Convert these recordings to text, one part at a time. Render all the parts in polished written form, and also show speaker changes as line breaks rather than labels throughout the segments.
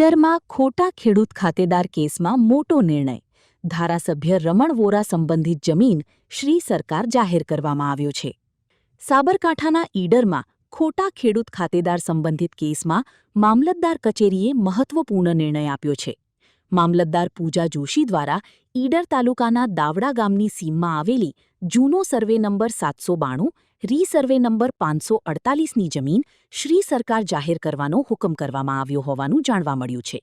ઈડરમાં ખોટા ખેડૂત ખાતેદાર કેસમાં મોટો નિર્ણય. ધારાસભ્ય રમણ વોરા સંબંધિત જમીન શ્રી સરકાર જાહેર કરવામાં આવ્યો છે. સાબરકાંઠાના ઈડરમાં ખોટા ખેડૂત ખાતેદાર સંબંધિત કેસમાં મામલતદાર કચેરીએ મહત્વપૂર્ણ નિર્ણય આપ્યો છે. મામલતદાર પૂજા જોશી દ્વારા ઈડર તાલુકાના દાવડા ગામની સીમમાં આવેલી જૂનો સર્વે નંબર 792, રીસર્વે નંબર 548ની જમીન શ્રી સરકાર જાહેર કરવાનો હુકમ કરવામાં આવ્યો હોવાનું જાણવા મળ્યું છે.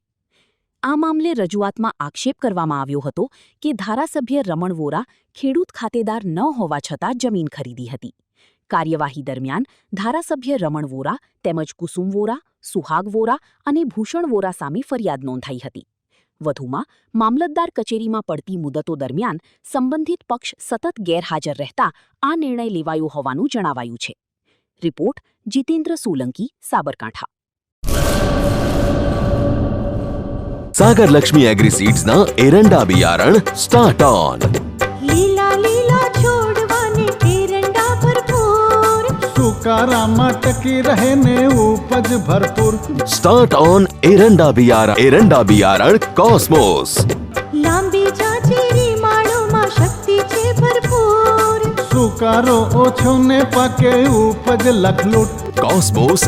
આ મામલે રજૂઆતમાં આક્ષેપ કરવામાં આવ્યો હતો કે ધારાસભ્ય રમણ વોરા ખેડૂત ખાતેદાર ન હોવા છતાં જમીન ખરીદી હતી. કાર્યવાહી દરમિયાન ધારાસભ્ય રમણ વોરા તેમજ કુસુમ વોરા, સુહાગ વોરા અને ભૂષણ વોરા સામે ફરિયાદ નોંધાઈ હતી. વધુમાં મામલતદાર કચેરીમાં પડતી મુદતો દરમિયાન સંબંધિત પક્ષ સતત ગેરહાજર રહેતા આ નિર્ણય લેવાયો હોવાનું જણાવાયું છે. રિપોર્ટ જીતેન્દ્ર સોલંકી, સાબરકાંઠા.
सागर लक्ष्मी एग्रीसीड्स ना एरंडा बियारण स्टार्ट ऑन.
લીલા લીલા છોડવાને એરંડા ભરપૂર,
સુકારામાં ટકી રહે ને ઉપજ ભરપૂર.
स्टार्ट ऑन एरंडा बियारण कॉस्मोस.
લાંબી જાચેરી માળોમાં શક્તિ છે ભરપૂર.
સુકારો ઓછો ને પાકે ઉપજ લખલૂટ.
कॉस्मोस